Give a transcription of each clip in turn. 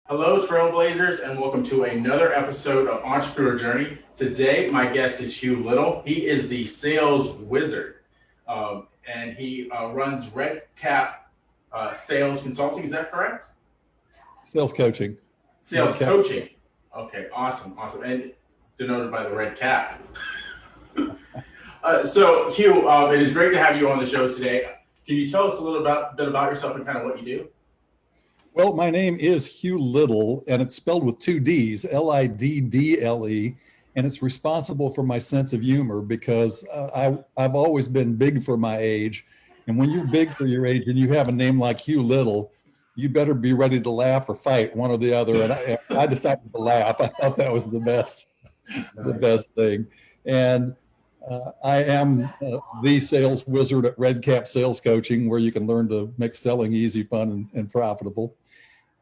Hello, Trailblazers, and welcome to another episode of Entrepreneurial Journey. Today, my guest is Hugh Liddle. He is the sales wizard, and he runs Red Cap Sales Consulting. Is that correct? Sales coaching. Sales coaching. Okay, awesome. And denoted by the red cap. So, Hugh, it is great to have you on the show today. Can you tell us a little bit about yourself and kind of what you do? Well, my name is Hugh Liddle, and it's spelled with two D's, Liddle, and it's responsible for my sense of humor because I've always been big for my age. And when you're big for your age and you have a name like Hugh Liddle, you better be ready to laugh or fight, one or the other. And I decided to laugh. I thought that was the best thing. And I am the sales wizard at Red Cap Sales Coaching, where you can learn to make selling easy, fun, and profitable.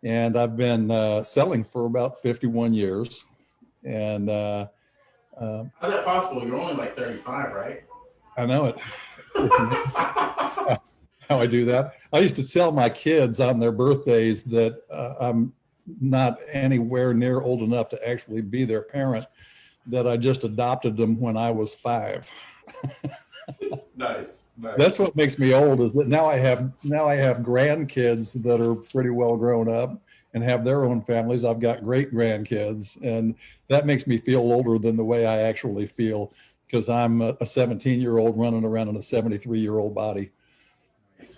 And I've been selling for about 51 years. And how's that possible? You're only like 35, right? I know it. How I do that. I used to tell my kids on their birthdays that I'm not anywhere near old enough to actually be their parent, that I just adopted them when I was 5. Nice. That's what makes me old, is that now I have grandkids that are pretty well grown up and have their own families. I've got great grandkids, and that makes me feel older than the way I actually feel, because I'm a 17-year-old running around in a 73-year-old body.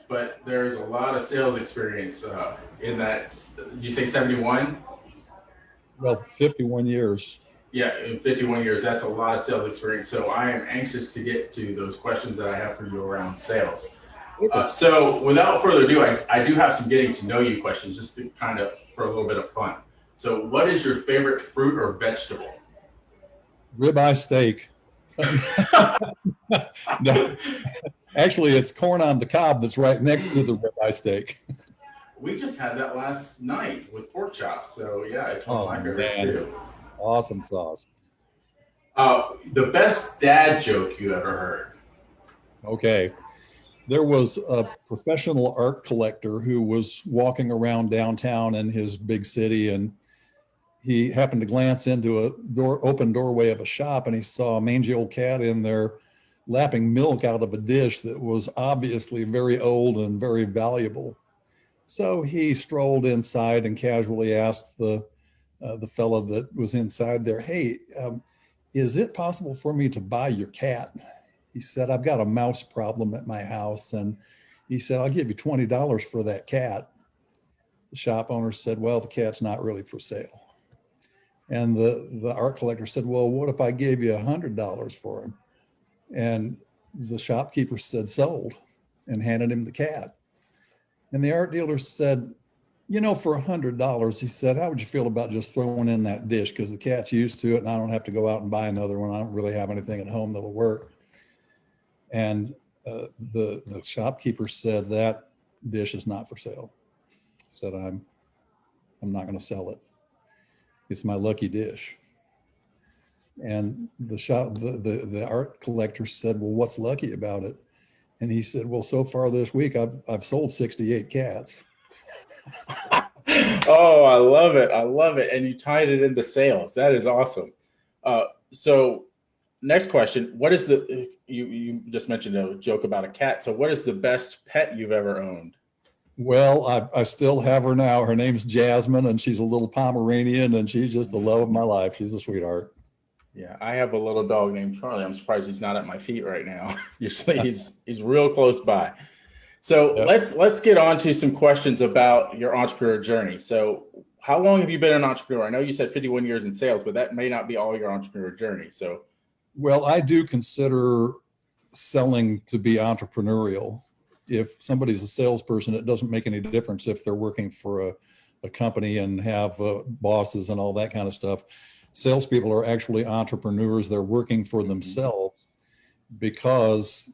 But there's a lot of sales experience in that. You say 71? Well, 51 years. Yeah, in 51 years, that's a lot of sales experience. So I am anxious to get to those questions that I have for you around sales. So without further ado, I do have some getting to know you questions, just to kind of for a little bit of fun. So what is your favorite fruit or vegetable? Ribeye steak. No, actually, it's corn on the cob that's right next to the ribeye steak. We just had that last night with pork chops. So yeah, it's one of my favorites too. Awesome sauce. The best dad joke you ever heard? Okay. There was a professional art collector who was walking around downtown in his big city, and he happened to glance into a open doorway of a shop, and he saw a mangy old cat in there lapping milk out of a dish that was obviously very old and very valuable. So he strolled inside and casually asked the fellow that was inside there, "Hey, is it possible for me to buy your cat?" He said, "I've got a mouse problem at my house." And he said, "I'll give you $20 for that cat." The shop owner said, "Well, the cat's not really for sale." And the art collector said, "Well, what if I gave you $100 for him?" And the shopkeeper said, "Sold," and handed him the cat. And the art dealer said, "You know, for $100, he said, how would you feel about just throwing in that dish? Because the cat's used to it and I don't have to go out and buy another one. I don't really have anything at home that'll work." And the shopkeeper said, "That dish is not for sale." He said, I'm not going to sell it. It's my lucky dish." And the art collector said, "Well, what's lucky about it?" And he said, "Well, so far this week, I've sold 68 cats. Oh, I love it. I love it. And you tied it into sales. That is awesome. So next question, what is you just mentioned a joke about a cat. So what is the best pet you've ever owned? Well, I still have her now. Her name's Jasmine, and she's a little Pomeranian, and she's just the love of my life. She's a sweetheart. Yeah, I have a little dog named Charlie. I'm surprised he's not at my feet right now. Usually he's real close by. So yep. Let's get on to some questions about your entrepreneurial journey. So how long have you been an entrepreneur? I know you said 51 years in sales, but that may not be all your entrepreneurial journey. So, well, I do consider selling to be entrepreneurial. If somebody's a salesperson, it doesn't make any difference if they're working for a company and have bosses and all that kind of stuff. Salespeople are actually entrepreneurs. They're working for themselves because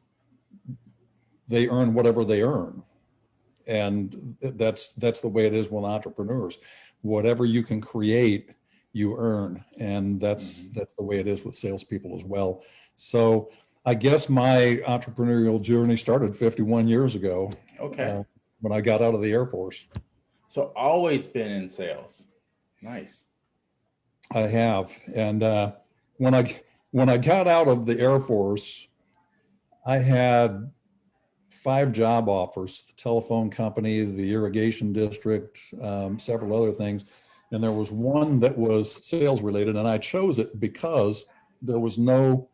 they earn whatever they earn. And that's the way it is with entrepreneurs. Whatever you can create, you earn. And that's the way it is with salespeople as well. So I guess my entrepreneurial journey started 51 years ago. Okay. When I got out of the Air Force. So always been in sales. Nice. I have. And when I got out of the Air Force, I had 5 job offers: the telephone company, the irrigation district, several other things. And there was one that was sales related, and I chose it because there was no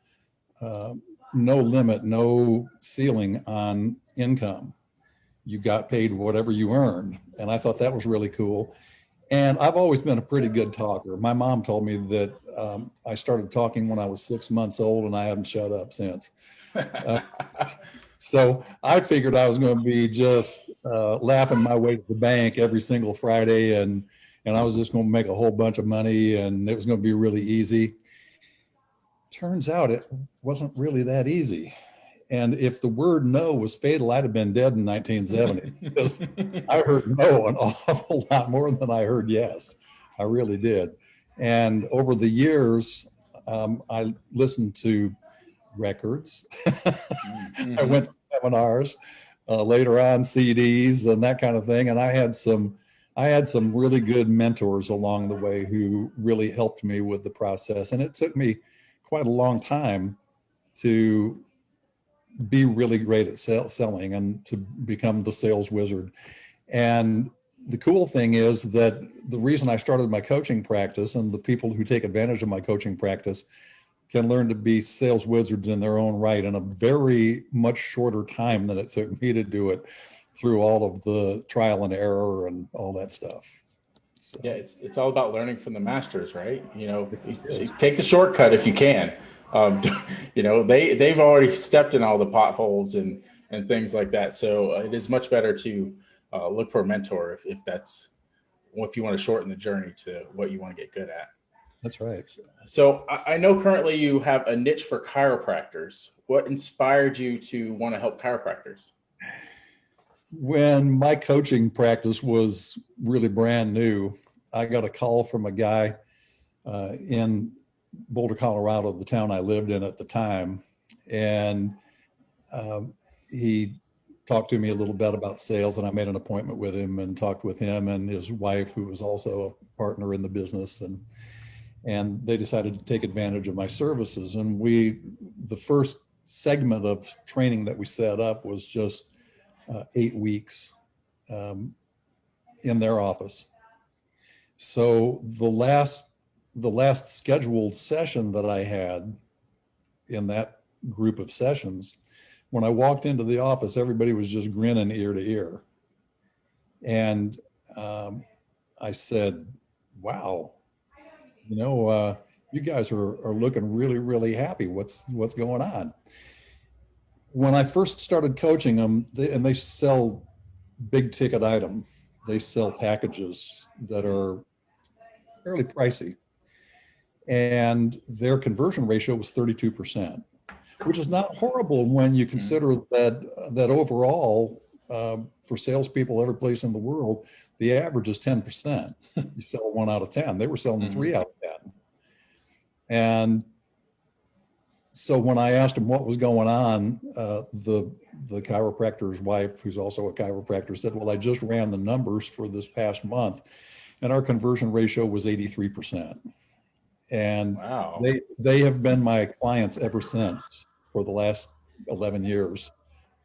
limit, no ceiling on income. You got paid whatever you earned. And I thought that was really cool. And I've always been a pretty good talker. My mom told me that I started talking when I was 6 months old, and I haven't shut up since. So I figured I was going to be just laughing my way to the bank every single Friday, and I was just going to make a whole bunch of money, and it was going to be really easy. Turns out it wasn't really that easy. And if the word no was fatal, I'd have been dead in 1970, because I heard no an awful lot more than I heard yes. I really did. And over the years, I listened to records. I went to seminars, later on CDs and that kind of thing. And I had some really good mentors along the way who really helped me with the process. And it took me quite a long time to be really great at selling and to become the sales wizard. And the cool thing is that the reason I started my coaching practice, and the people who take advantage of my coaching practice can learn to be sales wizards in their own right in a very much shorter time than it took me to do it, through all of the trial and error and all that stuff. So. Yeah, it's all about learning from the masters, right? You know, take the shortcut if you can. You know, they've already stepped in all the potholes and things like that. So it is much better to look for a mentor if you want to shorten the journey to what you want to get good at. That's right. So I know currently you have a niche for chiropractors. What inspired you to want to help chiropractors? When my coaching practice was really brand new, I got a call from a guy in Boulder, Colorado, the town I lived in at the time. And he talked to me a little bit about sales, and I made an appointment with him and talked with him and his wife, who was also a partner in the business. And they decided to take advantage of my services. And the first segment of training that we set up was just 8 weeks in their office. So the last scheduled session that I had in that group of sessions, when I walked into the office, everybody was just grinning ear to ear. And I said, wow, you know, you guys are looking really, really happy. What's going on? When I first started coaching them, they sell big ticket items. They sell packages that are fairly pricey. And their conversion ratio was 32%, which is not horrible when you consider that overall, for salespeople every place in the world, the average is 10%. You sell 1 out of 10. They were selling 3 out of 10. And so when I asked him what was going on, the chiropractor's wife, who's also a chiropractor, said, well, I just ran the numbers for this past month, and our conversion ratio was 83%. And wow. They have been my clients ever since. For the last 11 years,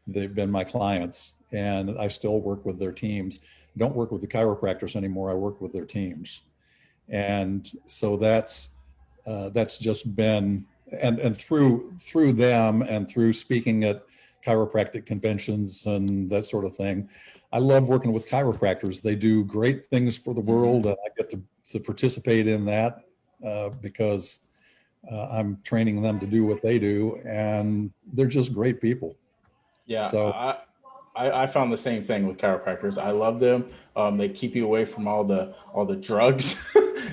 they've been my clients, and I still work with their teams. I don't work with the chiropractors anymore. I work with their teams. And so that's just been, and through them and through speaking at chiropractic conventions and that sort of thing, I love working with chiropractors. They do great things for the world, and I get to participate in that because I'm training them to do what they do, and they're just great people. Yeah, so I found the same thing with chiropractors. I love them. They keep you away from all the drugs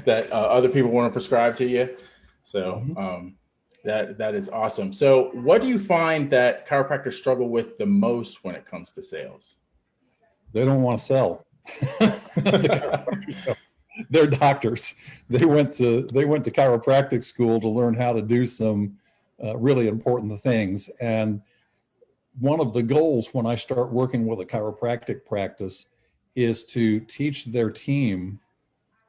that other people want to prescribe to you. So that is awesome. So what do you find that chiropractors struggle with the most when it comes to sales? They don't want to sell. They're doctors. They went to chiropractic school to learn how to do some really important things. And one of the goals when I start working with a chiropractic practice is to teach their team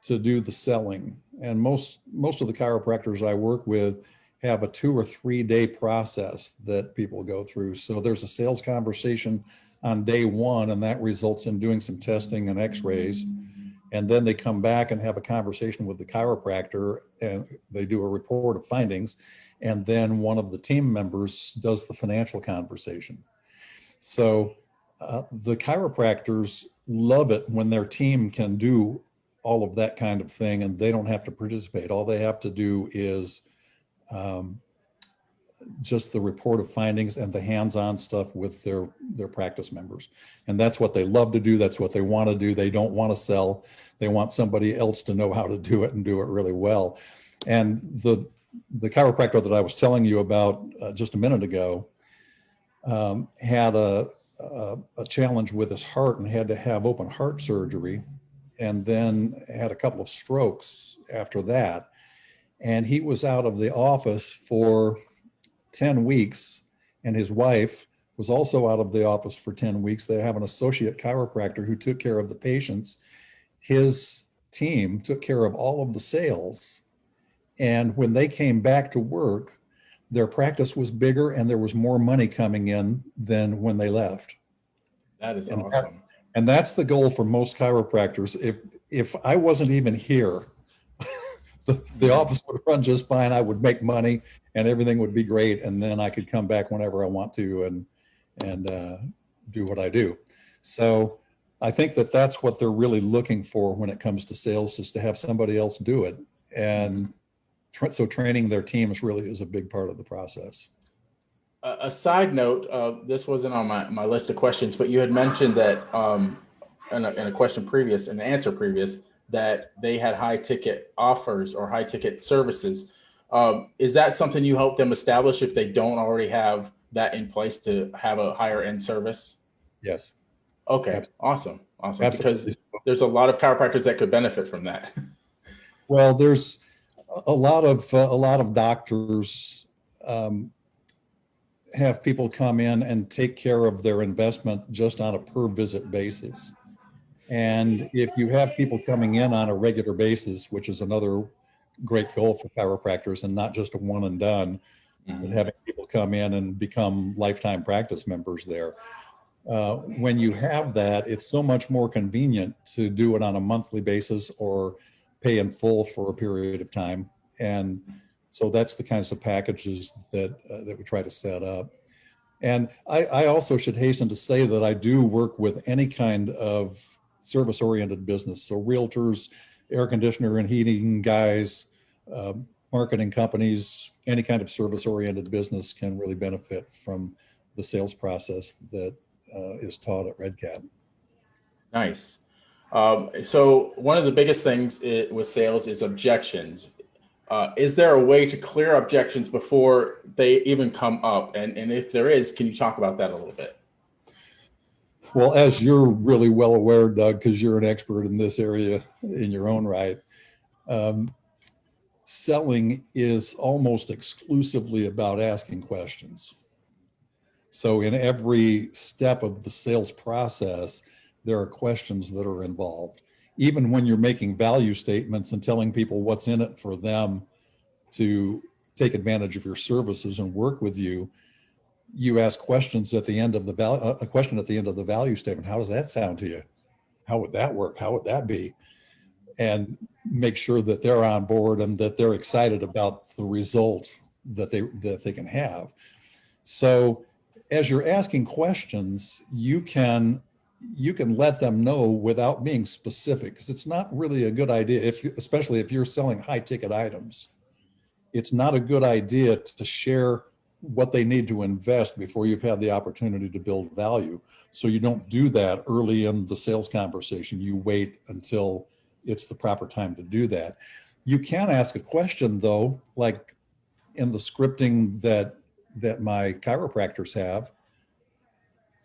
to do the selling. And most of the chiropractors I work with have a 2 or 3 day process that people go through. So there's a sales conversation on day one, and that results in doing some testing and x-rays. And then they come back and have a conversation with the chiropractor, and they do a report of findings. And then one of the team members does the financial conversation. So the chiropractors love it when their team can do all of that kind of thing and they don't have to participate. All they have to do is just the report of findings and the hands-on stuff with their practice members. And that's what they love to do. That's what they want to do. They don't want to sell. They want somebody else to know how to do it and do it really well. And the chiropractor that I was telling you about just a minute ago had a challenge with his heart and had to have open heart surgery, and then had a couple of strokes after that. And he was out of the office for 10 weeks, and his wife was also out of the office for 10 weeks. They have an associate chiropractor who took care of the patients. His team took care of all of the sales. And when they came back to work, their practice was bigger and there was more money coming in than when they left. That is awesome. And that's the goal for most chiropractors. If I wasn't even here, the office would run just fine. I would make money and everything would be great. And then I could come back whenever I want to and do what I do. So I think that that's what they're really looking for when it comes to sales, is to have somebody else do it. And so training their teams really is a big part of the process. A side note, this wasn't on my list of questions, but you had mentioned that in a question previous, an answer previous, that they had high ticket offers or high ticket services. Is that something you help them establish if they don't already have that in place to have a higher end service? Yes. Okay. Absolutely. Awesome. Absolutely. Because there's a lot of chiropractors that could benefit from that. Well, there's a lot of doctors have people come in and take care of their investment just on a per visit basis. And if you have people coming in on a regular basis, which is another great goal for chiropractors, and not just a one and done, but having people come in and become lifetime practice members there. When you have that, it's so much more convenient to do it on a monthly basis or pay in full for a period of time. And so that's the kinds of packages that we try to set up. And I also should hasten to say that I do work with any kind of service-oriented business. So realtors, air conditioner and heating guys, marketing companies, any kind of service-oriented business can really benefit from the sales process that is taught at Red Cat. Nice. So one of the biggest things with sales is objections. Is there a way to clear objections before they even come up? And if there is, can you talk about that a little bit? Well, as you're really well aware, Doug, because you're an expert in this area in your own right, selling is almost exclusively about asking questions. So in every step of the sales process, there are questions that are involved. Even when you're making value statements and telling people what's in it for them to take advantage of your services and work with you, you ask questions at the end of a question at the end of the value statement. How does that sound to you? How would that work? How would that be? And make sure that they're on board and that they're excited about the result that they can have. So as you're asking questions, you can let them know without being specific, because it's not really a good idea, especially if you're selling high ticket items. It's not a good idea to share what they need to invest before you've had the opportunity to build value. So you don't do that early in the sales conversation. You wait until it's the proper time to do that. You can ask a question though, like in the scripting that my chiropractors have.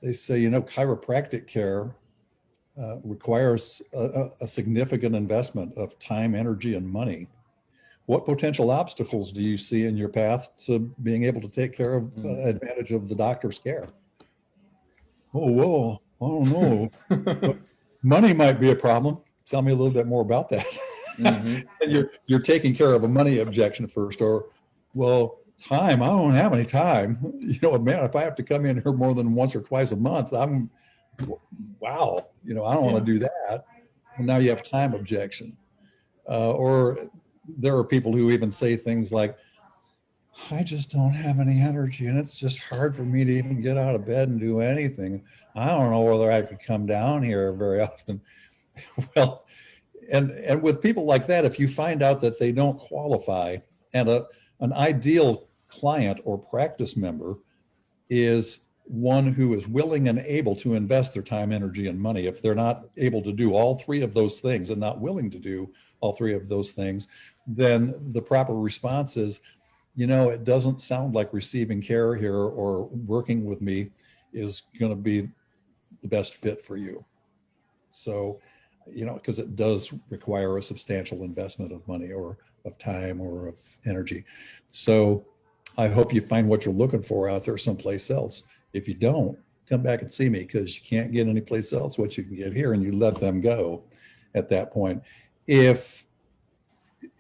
They say, chiropractic care requires a significant investment of time, energy, and money. What potential obstacles do you see in your path to being able to take care of advantage of the doctor's care? Oh, well, I don't know. Money might be a problem. Tell me a little bit more about that. Mm-hmm. And you're taking care of a money objection first, or, well, time, I don't have any time. Man, if I have to come in here more than once or twice a month, wow, I don't want to do that. Well, now you have time objection. Or there are people who even say things like, I just don't have any energy and it's just hard for me to even get out of bed and do anything. I don't know whether I could come down here very often. Well, and with people like that, if you find out that they don't qualify, and an ideal client or practice member is one who is willing and able to invest their time, energy, and money. If they're not able to do all three of those things and not willing to do all three of those things, then the proper response is, it doesn't sound like receiving care here or working with me is going to be the best fit for you. So, because it does require a substantial investment of money or of time or of energy. So I hope you find what you're looking for out there someplace else. If you don't, come back and see me, because you can't get anyplace else what you can get here, and you let them go at that point. If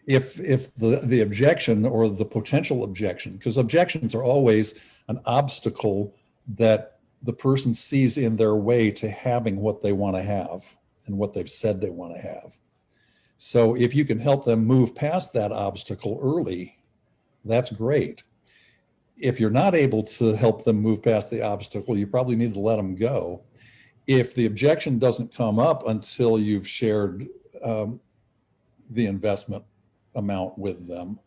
the objection or the potential objection, because objections are always an obstacle that the person sees in their way to having what they want to have and what they've said they want to have. So if you can help them move past that obstacle early, that's great. If you're not able to help them move past the obstacle, you probably need to let them go. If the objection doesn't come up until you've shared the investment amount with them,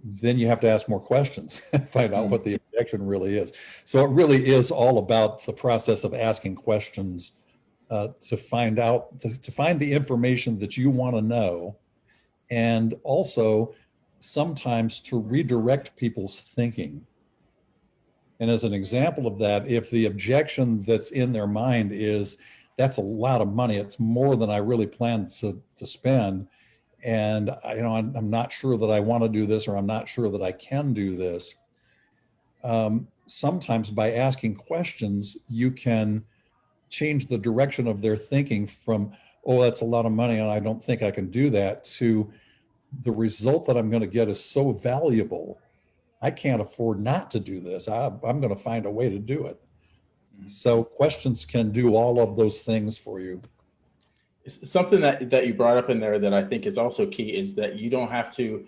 then you have to ask more questions and find out what the objection really is. So it really is all about the process of asking questions to find out, to find the information that you want to know, and also sometimes to redirect people's thinking. And as an example of that, if the objection that's in their mind is, that's a lot of money, it's more than I really planned to spend, and I'm not sure that I want to do this, or I'm not sure that I can do this. Sometimes by asking questions, you can change the direction of their thinking from, oh, that's a lot of money and I don't think I can do that, to the result that I'm going to get is so valuable, I can't afford not to do this. I'm going to find a way to do it. So questions can do all of those things for you. Something that you brought up in there that I think is also key is that you don't have to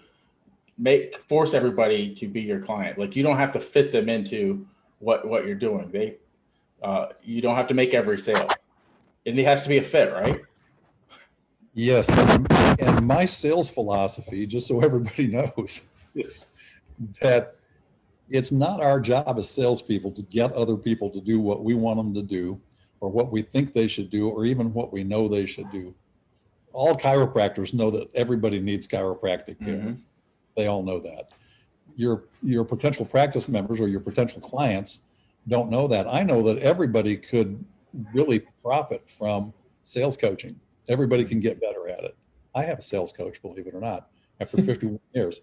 force everybody to be your client. Like, you don't have to fit them into what you're doing. You don't have to make every sale. It has to be a fit, right? Yes, and my sales philosophy, just so everybody knows, is that it's not our job as salespeople to get other people to do what we want them to do, or what we think they should do, or even what we know they should do. All chiropractors know that everybody needs chiropractic care. Mm-hmm. They all know that. Your potential practice members or your potential clients don't know that. I know that everybody could really profit from sales coaching. Everybody can get better at it. I have a sales coach, believe it or not, after 51 years.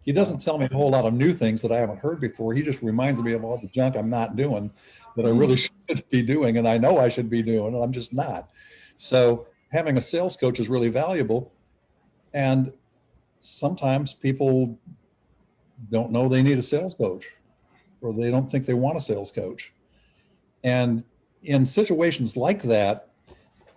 He doesn't tell me a whole lot of new things that I haven't heard before. He just reminds me of all the junk I'm not doing that I really should be doing, and I know I should be doing, and I'm just not. So having a sales coach is really valuable. And sometimes people don't know they need a sales coach, or they don't think they want a sales coach. And in situations like that,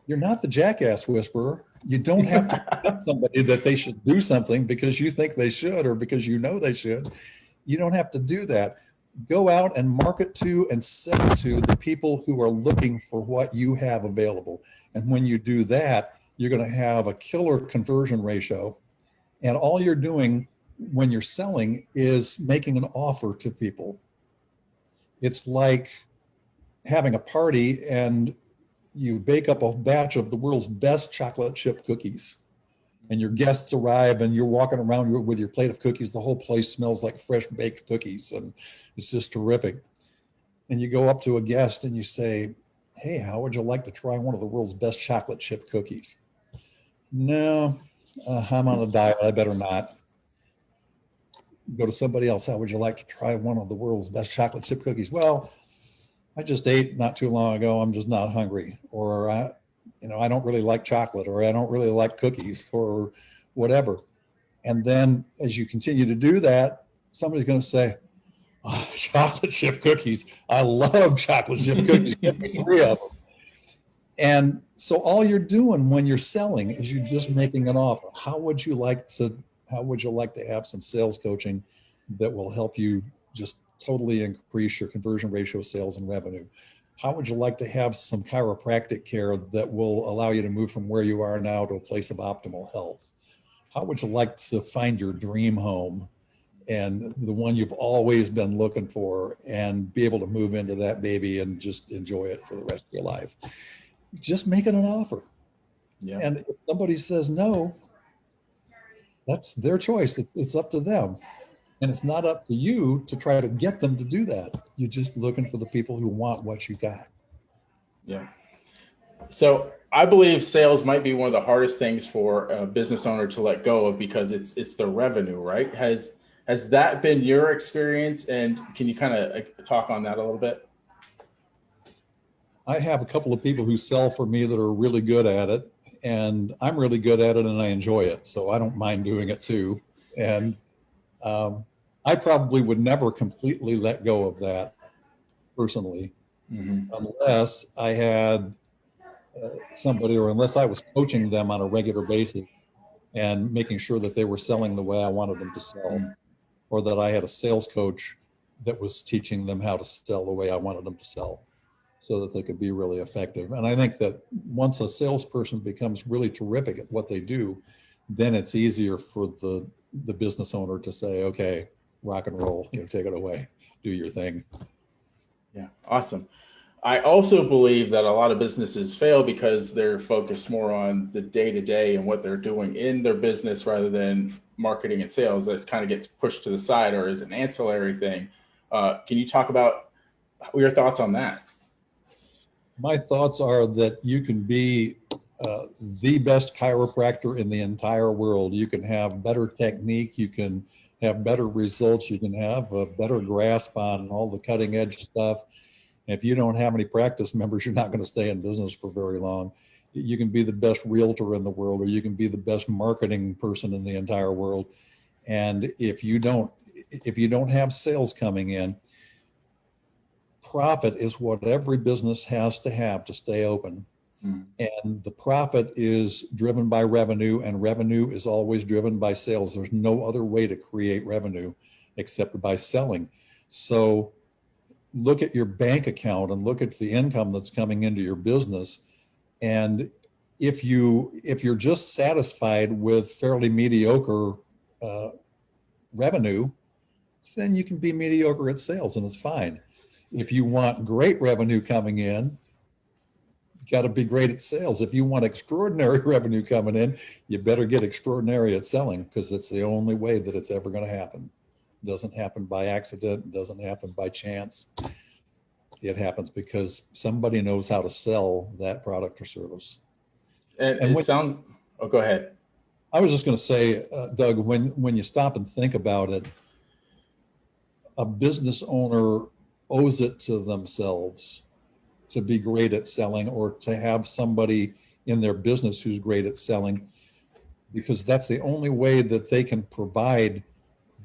you're not the jackass whisperer. You don't have to tell somebody that they should do something because you think they should, or because you know they should. You don't have to do that. Go out and market to and sell to the people who are looking for what you have available. And when you do that, you're going to have a killer conversion ratio. And all you're doing when you're selling is making an offer to people. It's like having a party and you bake up a batch of the world's best chocolate chip cookies, and your guests arrive and you're walking around with your plate of cookies. The whole place smells like fresh baked cookies, and it's just terrific. And you go up to a guest and you say, hey, how would you like to try one of the world's best chocolate chip cookies? No, I'm on a diet, I better not. Go to somebody else. How would you like to try one of the world's best chocolate chip cookies? Well, I just ate not too long ago. I'm just not hungry. Or, I don't really like chocolate, or I don't really like cookies, or whatever. And then as you continue to do that, somebody's going to say, oh, chocolate chip cookies. I love chocolate chip cookies. Give me 3 of them. And so all you're doing when you're selling is you're just making an offer. How would you like to have some sales coaching that will help you just totally increase your conversion ratio, sales, and revenue? How would you like to have some chiropractic care that will allow you to move from where you are now to a place of optimal health? How would you like to find your dream home and the one you've always been looking for and be able to move into that baby and just enjoy it for the rest of your life? Just make it an offer. Yeah. And if somebody says no, that's their choice. It's up to them. And it's not up to you to try to get them to do that. You're just looking for the people who want what you got. Yeah. So I believe sales might be one of the hardest things for a business owner to let go of because it's the revenue, right? Has that been your experience? And can you kind of talk on that a little bit? I have a couple of people who sell for me that are really good at it, and I'm really good at it and I enjoy it. So I don't mind doing it too. And I probably would never completely let go of that personally, unless I had somebody, or unless I was coaching them on a regular basis and making sure that they were selling the way I wanted them to sell, or that I had a sales coach that was teaching them how to sell the way I wanted them to sell, so that they could be really effective. And I think that once a salesperson becomes really terrific at what they do, then it's easier for the business owner to say, okay, rock and roll, take it away, do your thing. Yeah, awesome. I also believe that a lot of businesses fail because they're focused more on the day-to-day and what they're doing in their business rather than marketing and sales. That kind of gets pushed to the side or is an ancillary thing. Can you talk about your thoughts on that? My thoughts are that you can be the best chiropractor in the entire world. You can have better technique. You can have better results. You can have a better grasp on all the cutting edge stuff. And if you don't have any practice members, you're not going to stay in business for very long. You can be the best realtor in the world, or you can be the best marketing person in the entire world. And if you don't have sales coming in, profit is what every business has to stay open. And the profit is driven by revenue, and revenue is always driven by sales. There's no other way to create revenue except by selling. So look at your bank account and look at the income that's coming into your business. And if you're just satisfied with fairly mediocre revenue, then you can be mediocre at sales and it's fine. If you want great revenue coming in, you got to be great at sales. If you want extraordinary revenue coming in, you better get extraordinary at selling, because it's the only way that it's ever going to happen. It doesn't happen by accident. It doesn't happen by chance. It happens because somebody knows how to sell that product or service. And it sounds, oh, go ahead. I was just going to say, Doug, when you stop and think about it, a business owner owes it to themselves to be great at selling, or to have somebody in their business who's great at selling, because that's the only way that they can provide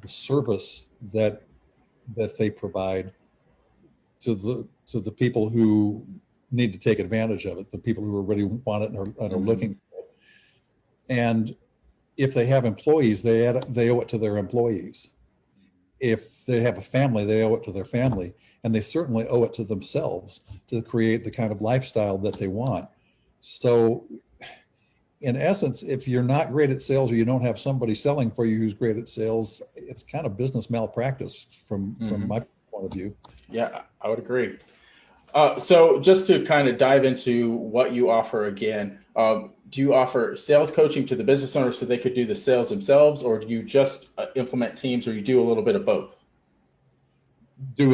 the service that they provide to the people who need to take advantage of it, the people who really want it and are looking for it. And if they have employees, they owe it to their employees. If they have a family, they owe it to their family. And they certainly owe it to themselves to create the kind of lifestyle that they want. So in essence, if you're not great at sales, or you don't have somebody selling for you who's great at sales, it's kind of business malpractice from my point of view. Yeah, I would agree. So just to kind of dive into what you offer again, do you offer sales coaching to the business owners so they could do the sales themselves, or do you just implement teams, or you do a little bit of both? I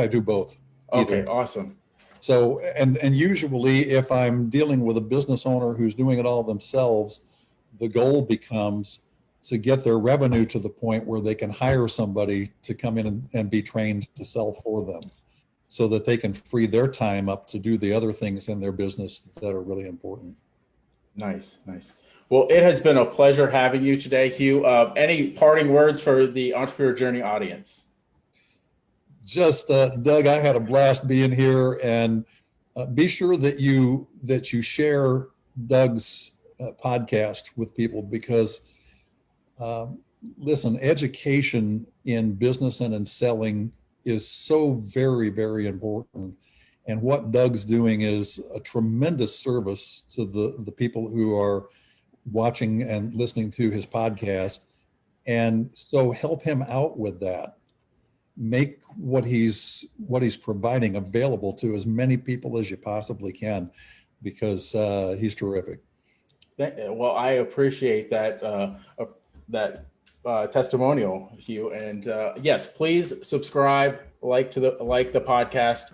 do both. Okay, either. Awesome. So, and usually if I'm dealing with a business owner who's doing it all themselves, the goal becomes to get their revenue to the point where they can hire somebody to come in and be trained to sell for them, so that they can free their time up to do the other things in their business that are really important. Nice. Well, it has been a pleasure having you today, Hugh. Any parting words for the Entrepreneur Journey audience? Just Doug, I had a blast being here, and be sure that you share Doug's podcast with people, because listen, education in business and in selling is so very, very important. And what Doug's doing is a tremendous service to the people who are watching and listening to his podcast. And so help him out with that. Make what he's providing available to as many people as you possibly can, because he's terrific. Well, I appreciate that testimonial, Hugh. And yes, please subscribe, like the podcast.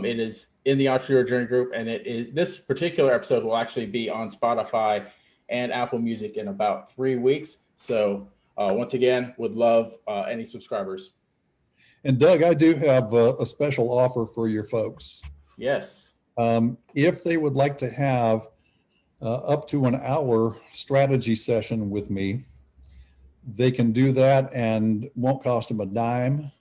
It is in the Entrepreneur Journey group, and this particular episode will actually be on Spotify and Apple Music in about 3 weeks. So once again, would love any subscribers. And Doug, I do have a special offer for your folks. Yes. If they would like to have up to an hour strategy session with me, they can do that and won't cost them a dime.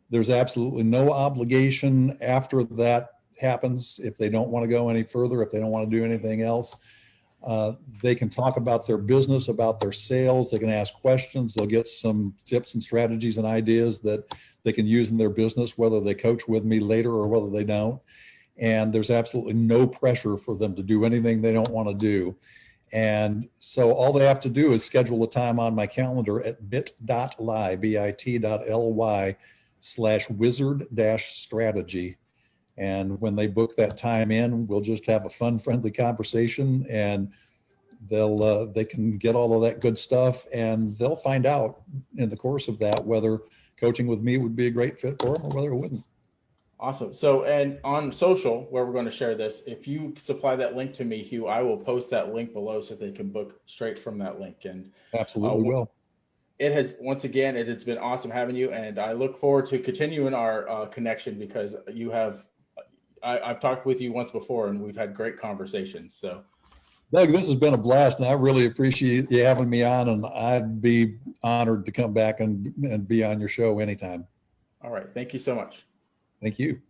There's absolutely no obligation after that happens. If they don't want to go any further, if they don't want to do anything else, they can talk about their business, about their sales. They can ask questions. They'll get some tips and strategies and ideas that they can use in their business, whether they coach with me later or whether they don't. And there's absolutely no pressure for them to do anything they don't want to do. And so all they have to do is schedule a time on my calendar at bit.ly, bit.ly/wizard-strategy. And when they book that time in, we'll just have a fun, friendly conversation, and they can get all of that good stuff, and they'll find out in the course of that whether coaching with me would be a great fit for them or whether it wouldn't. Awesome. So, and on social, where we're going to share this, if you supply that link to me, Hugh, I will post that link below so they can book straight from that link. And absolutely will. It has been awesome having you, and I look forward to continuing our connection, because I've talked with you once before and we've had great conversations. So Doug, this has been a blast, and I really appreciate you having me on, and I'd be honored to come back and be on your show anytime. All right. Thank you so much. Thank you.